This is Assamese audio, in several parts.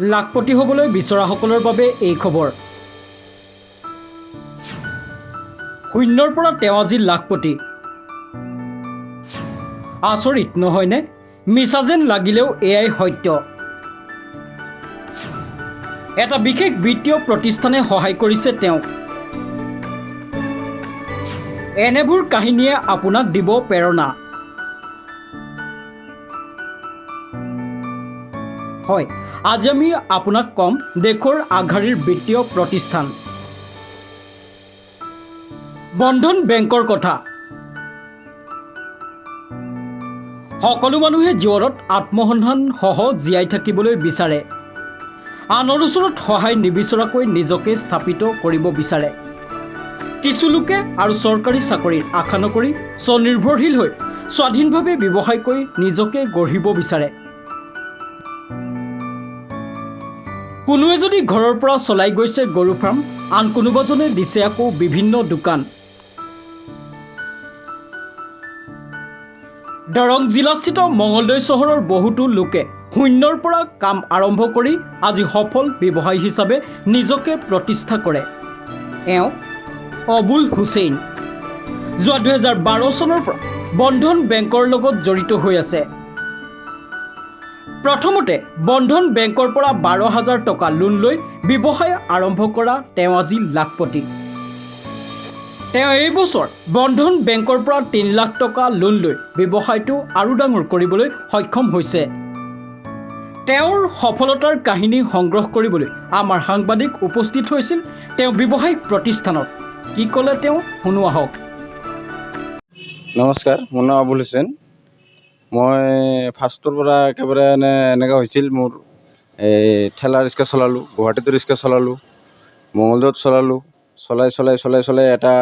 লাখপতি হ'বলৈ বিচৰাসকলৰ বাবে এই খবৰ। শূন্যৰ পৰা তেওঁ আজি লাখপতি। আচৰিত নহয়নে? মিছা যেন লাগিলেও এয়াই সত্য। এটা বিশেষ বিত্তীয় প্ৰতিষ্ঠানে সহায় কৰিছে তেওঁক। এনেবোৰ কাহিনীয়ে আপোনাক দিব প্ৰেৰণা। হয়, আজি আমি আপোনাক কম দেশৰ আগশাৰীৰ বিত্তীয় প্ৰতিষ্ঠান বন্ধন বেংকৰ কথা। সকলো মানুহে জীৱনত আত্মসন্ধান সহ জীয়াই থাকিবলৈ বিচাৰে। আনৰ ওচৰত সহায় নিবিচৰাকৈ নিজকে স্থাপিত কৰিব বিচাৰে। কিছু লোকে আৰু চৰকাৰী চাকৰিৰ আশা নকৰি স্বনিৰ্ভৰশীল হৈ স্বাধীনভাৱে ব্যৱসায় কৰি নিজকে গঢ়িব বিচাৰে। কোনোৱে যদি ঘৰৰ পৰা চলাই গৈছে গৰু ফাৰ্ম, আন কোনোবাজনে দিছে আকৌ বিভিন্ন দোকান। দৰং জিলাস্থিত মঙলদৈ চহৰৰ বহুতো লোকে শূন্যৰ পৰা কাম আৰম্ভ কৰি আজি সফল ব্যৱসায়ী হিচাপে নিজকে প্ৰতিষ্ঠা কৰে। এওঁ অবুল হুছেইন যোৱা 2012 চনৰ পৰা বন্ধন বেংকৰ লগত জড়িত হৈ আছে। প্ৰথমতে বন্ধন বেংকৰ পৰা 12,000 টকা লোন লৈ ব্যৱসায় আৰম্ভ কৰা তেওঁ আজি লাখপতি। তেওঁ এই বছৰ বন্ধন বেংকৰ পৰা 3 লাখ টকা লোন লৈ ব্যৱসায়টো আৰু ডাঙৰ কৰিবলৈ সক্ষম হৈছে। তেওঁৰ সফলতাৰ কাহিনী সংগ্ৰহ কৰিবলৈ আমাৰ সাংবাদিক উপস্থিত হৈছিল তেওঁ ব্যৱসায়িক প্ৰতিষ্ঠানত। কি ক'লে তেওঁ শুনো আহক। নমস্কাৰ, মোৰ নাম আবুল হুছেইন। মই ফাৰ্ষ্টৰ পৰা একেবাৰে এনেকুৱা হৈছিল মোৰ ঠেলা ৰিক্সা চলালোঁ, গুৱাহাটীতো ৰিক্সা চলালোঁ, মঙলদৈত চলালোঁ, চলাই এটা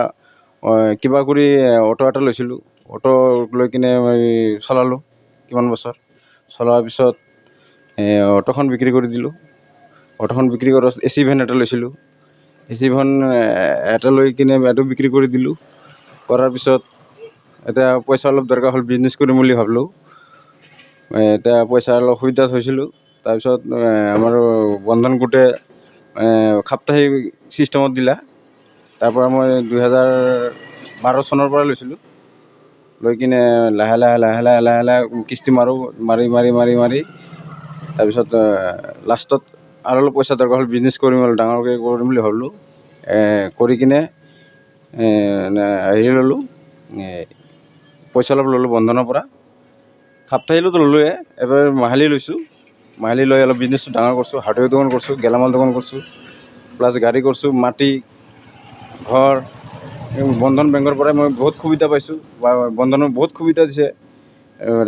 কিবা কৰি অটো এটা লৈছিলোঁ। অটো লৈ কিনে মই চলালোঁ কিমান বছৰ। চলোৱাৰ পিছত অটোখন বিক্ৰী কৰি দিলোঁ। অটোখন বিক্ৰী কৰাৰ এচি ভেন এটা লৈছিলোঁ। এচি ভেন এটা লৈ কিনে এইটো বিক্ৰী কৰি দিলোঁ। কৰাৰ পিছত এতিয়া পইচা অলপ দৰকাৰ হ'ল, বিজনেছ কৰিম বুলি ভাবিলোঁ। এতিয়া পইচা অলপ অসুবিধাত হৈছিলোঁ। তাৰপিছত আমাৰ বন্ধন গোটে সাপ্তাহিক ছিষ্টেমত দিলা। তাৰপৰা মই 2012 চনৰ পৰা লৈছিলোঁ। লৈ কিনে লাহে লাহে কিস্তি মাৰি তাৰপিছত লাষ্টত আৰু অলপ পইচা দৰকাৰ হ'ল, বিজনেছ কৰিম অলপ ডাঙৰকৈ কৰিম বুলি ভাবিলোঁ। কৰি কিনে হেৰি ল'লোঁ, পইচা অলপ ল'লোঁ বন্ধনৰ পৰা। সাপ্তাহিকতো ল'লোৱে, এবাৰ মাহিলী লৈছোঁ। মাহিলী লৈ অলপ বিজনেছটো ডাঙৰ কৰিছোঁ। হাৰ্ডৱেৰ দোকান কৰিছোঁ, গেলামাল দোকান কৰিছোঁ, প্লাছ গাড়ী কৰিছোঁ, মাটি, ঘৰ। বন্ধন বেংকৰ পৰাই মই বহুত সুবিধা পাইছোঁ, বা বন্ধনৰ বহুত সুবিধা দিছে।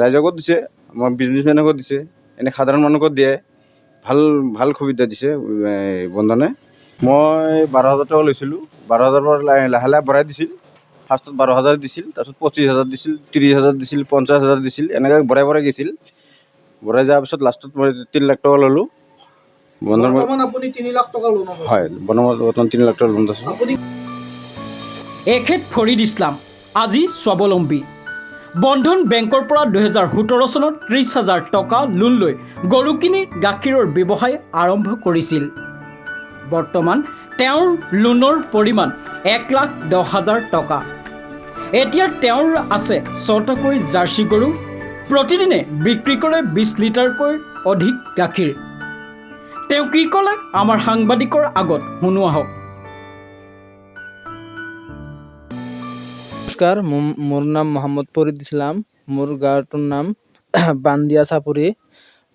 ৰাইজকো দিছে, আমাৰ বিজনেছমেনকো দিছে, এনে সাধাৰণ মানুহকো দিয়ে। ভাল সুবিধা দিছে বন্ধনে। মই 12,000 টকা লৈছিলোঁ। 12,000 পৰা লাহে লাহে বঢ়াই দিছিল। ফাৰ্ষ্টত 12,000 দিছিল, তাৰপিছত 25,000 দিছিল, 30,000 দিছিল, 50,000 দিছিল, এনেকৈ বঢ়াই গৈছিল। বঢ়াই যোৱাৰ পিছত লাষ্টত মই 3 লাখ টকা ল'লোঁ। বৰ্তমান আপুনি 3 লাখ টকা লোন আছে। হয়, বৰ্তমান 3 লাখ টকা লোন আছে। এখেত ফৰিদ ইছলাম আজি স্বাৱলম্বী। বন্ধন বেংকৰ পৰা 2017 চনত 30,000 টকা লোন লৈ গৰু কিনি গাখীৰৰ ব্যৱসায় আৰম্ভ কৰিছিল। বৰ্তমান তেওঁৰ লোনৰ পৰিমাণ 1,10,000 টকা। এতিয়া তেওঁৰ আছে 6টাকৈ জাৰ্চি গৰু। প্ৰতিদিনে বিক্ৰী কৰে 20 লিটাৰকৈ অধিক গাখীৰ। তেওঁ কি ক'লে আমাৰ সাংবাদিকৰ আগত শুনো আহক। নমস্কাৰ, মোৰ নাম মহম্মদ ফৰিদ ইছলাম। মোৰ গাঁৱটোৰ নাম বান্দিয়া চাপৰি।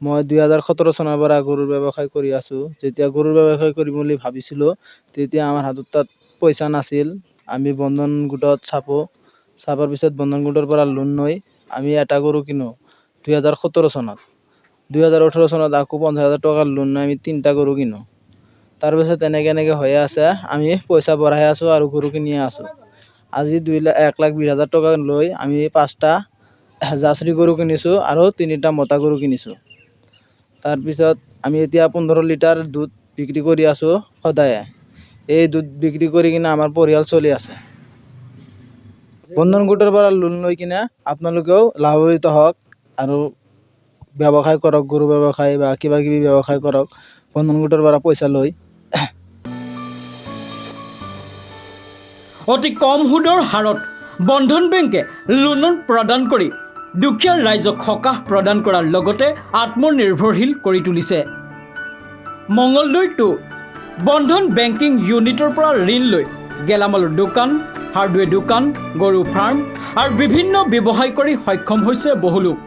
মই 2017 চনৰ পৰা গৰুৰ ব্যৱসায় কৰি আছোঁ। যেতিয়া গৰুৰ ব্যৱসায় কৰিম বুলি ভাবিছিলোঁ, তেতিয়া আমাৰ হাতত তাত পইচা নাছিল। আমি বন্ধন গোটত চাপৰ পিছত বন্ধন গোটৰ পৰা লোন লৈ আমি এটা গৰু কিনো 2017 চনত। 2018 চনত আকৌ 50,000 টকাৰ লোন লৈ আমি 3টা গৰু কিনো। তাৰপিছত এনেকৈ হৈয়ে আছে। আমি পইচা বঢ়াই আছোঁ আৰু গৰু কিনিয়ে আছোঁ। আজি 1,20,000 টকা লৈ আমি 5টা জাৰ্চি গৰু কিনিছোঁ আৰু 3টা মতা গৰু কিনিছোঁ। তাৰপিছত আমি এতিয়া 15 লিটাৰ দুধ বিক্ৰী কৰি আছোঁ সদায়ে। এই দুধ বিক্ৰী কৰি কিনে আমাৰ পৰিয়াল চলি আছে। বন্ধন গোটৰ পৰা লোন লৈ কিনে আপোনালোকেও লাভান্বিত হওক আৰু ব্যৱসায় কৰক, গৰু ব্যৱসায় বা কিবা কিবি ব্যৱসায় কৰক, বন্ধন গোটৰ পৰা পইচা লৈ। অতি কম সুদৰ হাৰত বন্ধন বেংকে লোন প্ৰদান কৰি দুখীয়া ৰাইজক সকাহ প্ৰদান কৰাৰ লগতে আত্মনিৰ্ভৰশীল কৰি তুলিছে। মঙলদৈ 2 বন্ধন বেংকিং ইউনিটৰ পৰা ঋণ লৈ গেলামালৰ দোকান, হাৰ্ডৱেৰ দোকান, গৰু ফাৰ্ম আৰু বিভিন্ন ব্যৱসায় কৰি সক্ষম হৈছে বহু লোক।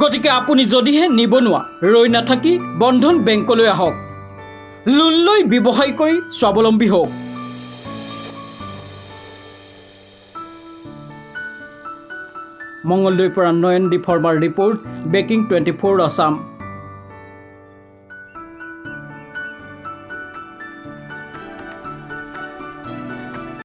গতিকে আপুনি যদিহে নিবনুৱা ৰৈ নাথাকি বন্ধন বেংকলৈ আহক, লোন লৈ ব্যৱসায় কৰি স্বাৱলম্বী হওক। মঙলদৈৰ পৰা নয়নদীপ শৰ্মাৰ ৰিপৰ্ট, বেকিং 24 আছাম।